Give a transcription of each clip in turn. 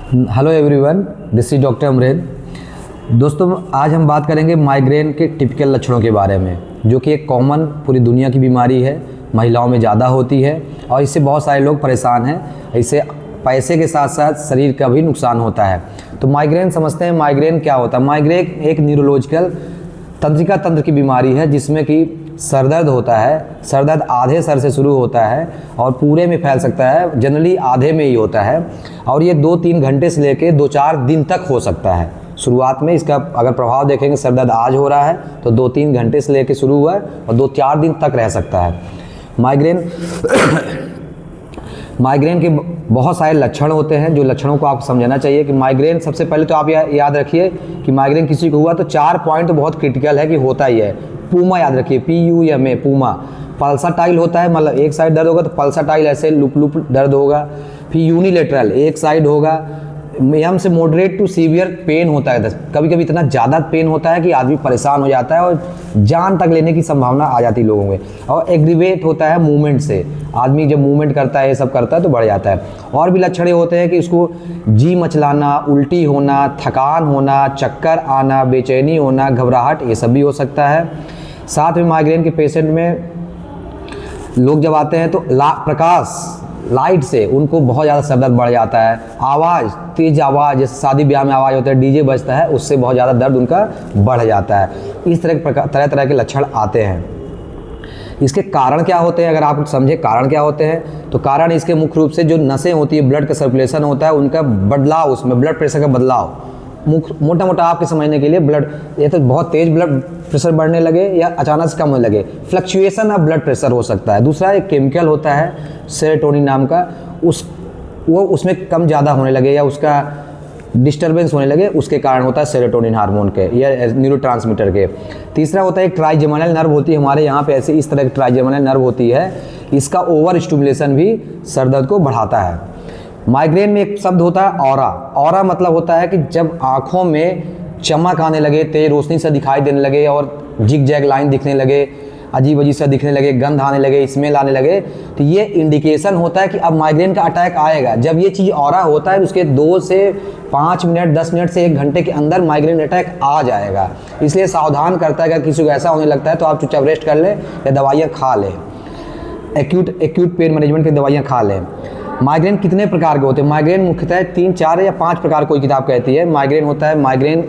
Hello everyone, this is doctor Amren. दोस्तों, आज हम बात करेंगे माइग्रेन के टिपिकल लक्षणों के बारे में, जो कि एक कॉमन पूरी दुनिया की बीमारी है, महिलाओं में ज़्यादा होती है और इससे बहुत सारे लोग परेशान हैं। इससे पैसे के साथ साथ शरीर का भी नुकसान होता है। तो माइग्रेन समझते हैं, माइग्रेन क्या होता है। माइग्रेन एक न्यूरोलॉजिकल तंत्रिका तंत्र की बीमारी है, जिसमें कि सर दर्द होता है। सर दर्द आधे सर से शुरू होता है और पूरे में फैल सकता है। जनरली आधे में ही होता है और ये 2-3 घंटे से लेकर 2-4 दिन तक हो सकता है। शुरुआत में इसका अगर प्रभाव देखेंगे, सर दर्द आज हो रहा है तो 2-3 घंटे से लेकर शुरू हुआ है और 2-4 दिन तक रह सकता है। माइग्रेन के बहुत सारे लक्षण होते हैं, जो लक्षणों को आपको समझना चाहिए कि माइग्रेन, सबसे पहले तो आप याद रखिए कि माइग्रेन किसी को हुआ तो 4 पॉइंट तो बहुत क्रिटिकल है कि होता ही है। पूमा याद रखिए, PUMA, पूमा। पल्साटाइल होता है, मतलब एक साइड दर्द होगा तो पल्साटाइल ऐसे लूप दर्द होगा। फिर यूनिलेटरल, एक साइड होगा। M से मॉडरेट टू सीवियर पेन होता है। कभी कभी इतना ज़्यादा पेन होता है कि आदमी परेशान हो जाता है और जान तक लेने की संभावना आ जाती है लोगों में। और एग्रीवेट होता है मूवमेंट से, आदमी जब मूवमेंट करता है, ये सब करता है तो बढ़ जाता है। और भी लक्षण होते हैं कि उसको जी मचलाना, उल्टी होना, थकान होना, चक्कर आना, बेचैनी होना, घबराहट, ये सब भी हो सकता है। साथ में माइग्रेन के पेशेंट में लोग जब आते हैं तो लाइट से उनको बहुत ज़्यादा सर दर्द बढ़ जाता है। आवाज़, तेज आवाज़, जैसे शादी ब्याह में आवाज़ होता है, डीजे बजता है, उससे बहुत ज़्यादा दर्द उनका बढ़ जाता है। इस तरह तरह के लक्षण आते हैं। इसके कारण क्या होते हैं, अगर आप समझे कारण क्या होते हैं तो कारण इसके मुख्य रूप से जो नसें होती है, ब्लड का सर्कुलेशन होता है, उनका बदलाव, उसमें ब्लड प्रेशर का बदलाव। मोटा मोटा आपके समझने के लिए, ब्लड ये तो बहुत तेज ब्लड प्रेशर बढ़ने लगे या अचानक से कम होने लगे, फ्लक्चुएशन ऑफ ब्लड प्रेशर हो सकता है। दूसरा एक केमिकल होता है सेरोटोनिन नाम का, वो उसमें कम ज़्यादा होने लगे या उसका डिस्टर्बेंस होने लगे, उसके कारण होता है सेरोटोनिन हार्मोन के या न्यूरोट्रांसमीटर के। तीसरा होता है एक ट्राइजेमिनल नर्व होती है हमारे यहाँ पे, ऐसे इस तरह की ट्राइजेमिनल नर्व होती है, इसका ओवर स्टिमुलेशन भी सर दर्द को बढ़ाता है। माइग्रेन में एक शब्द होता है ऑरा। ऑरा मतलब होता है कि जब आँखों में चमक आने लगे, तेज रोशनी से दिखाई देने लगे और जिग जैग लाइन दिखने लगे, अजीब अजीब सा दिखने लगे, गंध आने लगे, स्मेल आने लगे, तो ये इंडिकेशन होता है कि अब माइग्रेन का अटैक आएगा। जब ये चीज़ ऑरा होता है उसके 2 से 5 मिनट, 10 मिनट से 1 घंटे के अंदर माइग्रेन अटैक आ जाएगा। इसलिए सावधान करता है कि अगर किसी को ऐसा होने लगता है तो आप चुपचाप रेस्ट कर लें या दवाइयाँ खा लें, एक्यूट पेन मैनेजमेंट की दवाइयाँ खा लें। माइग्रेन कितने प्रकार के होते हैं? माइग्रेन मुख्यतः 3, 4 या 5 प्रकार कोई किताब कहती है। माइग्रेन होता है माइग्रेन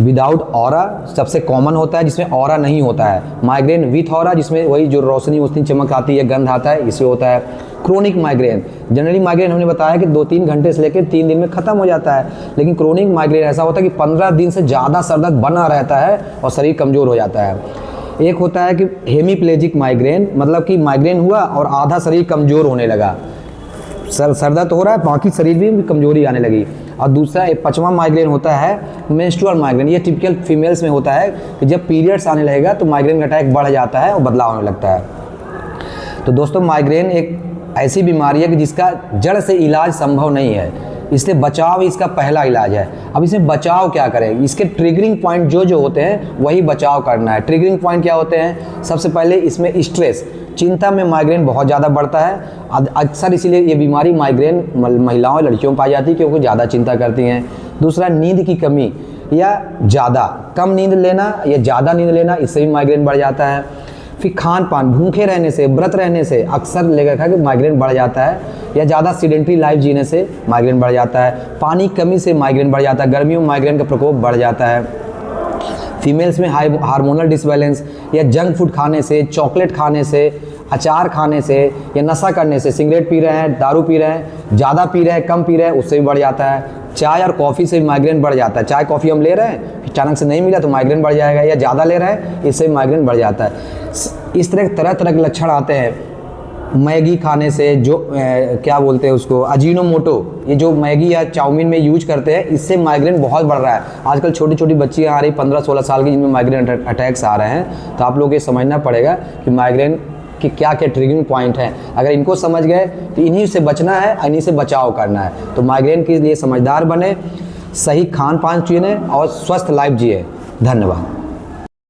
विदाउट ऑरा, सबसे कॉमन होता है जिसमें ऑरा नहीं होता है। माइग्रेन विथ ऑरा, जिसमें वही जो रोशनी चमक आती है, गंध आता है, इसे होता है। क्रोनिक माइग्रेन, जनरली माइग्रेन हमने बताया कि 2-3 घंटे से लेकर 3 दिन में ख़त्म हो जाता है, लेकिन क्रोनिक माइग्रेन ऐसा होता है कि 15 दिन से ज़्यादा सर दर्द बना रहता है और शरीर कमज़ोर हो जाता है। एक होता है कि हेमीप्लेजिक माइग्रेन, मतलब कि माइग्रेन हुआ और आधा शरीर कमज़ोर होने लगा, सर दर्द हो रहा है, बाकी शरीर भी कमजोरी आने लगी। और दूसरा एक 5वां माइग्रेन होता है मेंस्ट्रुअल माइग्रेन। ये टिपिकल फीमेल्स में होता है कि जब पीरियड्स आने लगेगा तो माइग्रेन का अटैक बढ़ जाता है और बदलाव होने लगता है। तो दोस्तों, माइग्रेन एक ऐसी बीमारी है कि जिसका जड़ से इलाज संभव नहीं है, इसलिए बचाव इसका पहला इलाज है। अब इसमें बचाव क्या करें, इसके ट्रिगरिंग पॉइंट जो होते हैं वही बचाव करना है। ट्रिगरिंग पॉइंट क्या होते हैं? सबसे पहले इसमें स्ट्रेस, चिंता में माइग्रेन बहुत ज़्यादा बढ़ता है अक्सर, इसीलिए ये बीमारी माइग्रेन महिलाओं और लड़कियों में पाई जाती है क्योंकि ज़्यादा चिंता करती हैं। दूसरा, नींद की कमी या ज़्यादा कम नींद लेना या ज़्यादा नींद लेना, इससे भी माइग्रेन बढ़ जाता है। फिर खान पान, भूखे रहने से, व्रत रहने से अक्सर लेकर कि माइग्रेन बढ़ जाता है, या ज़्यादा सीडेंट्री लाइफ जीने से माइग्रेन बढ़ जाता है। पानी की कमी से माइग्रेन बढ़ जाता है, गर्मियों में माइग्रेन का प्रकोप बढ़ जाता है। फीमेल्स में हार्मोनल डिसबैलेंस या जंक फूड खाने से, चॉकलेट खाने से, अचार खाने से या नशा करने से, सिगरेट पी रहे हैं, दारू पी रहे हैं, ज़्यादा पी रहे हैं, कम पी रहे हैं, उससे भी बढ़ जाता है। चाय और कॉफ़ी से भी माइग्रेन बढ़ जाता है। चाय कॉफ़ी हम ले रहे हैं, फिर अचानक से नहीं मिला तो माइग्रेन बढ़ जाएगा, या ज़्यादा ले रहे हैं, इससे भी माइग्रेन बढ़ जाता है। इस तरह के लक्षण आते हैं। मैगी खाने से, जो क्या बोलते हैं उसको, अजीनोमोटो, ये जो मैगी या चाउमीन में यूज करते हैं, इससे माइग्रेन बहुत बढ़ रहा है। आजकल छोटी छोटी बच्चियाँ आ रही 15-16 साल की, जिनमें माइग्रेन अटैक्स आ रहे हैं। तो आप लोग ये समझना पड़ेगा कि माइग्रेन कि क्या क्या ट्रिगरिंग पॉइंट हैं। अगर इनको समझ गए तो इन्हीं से बचना है, इन्हीं से बचाव करना है। तो माइग्रेन के लिए समझदार बने, सही खान पान चुने और स्वस्थ लाइफ जिए। धन्यवाद।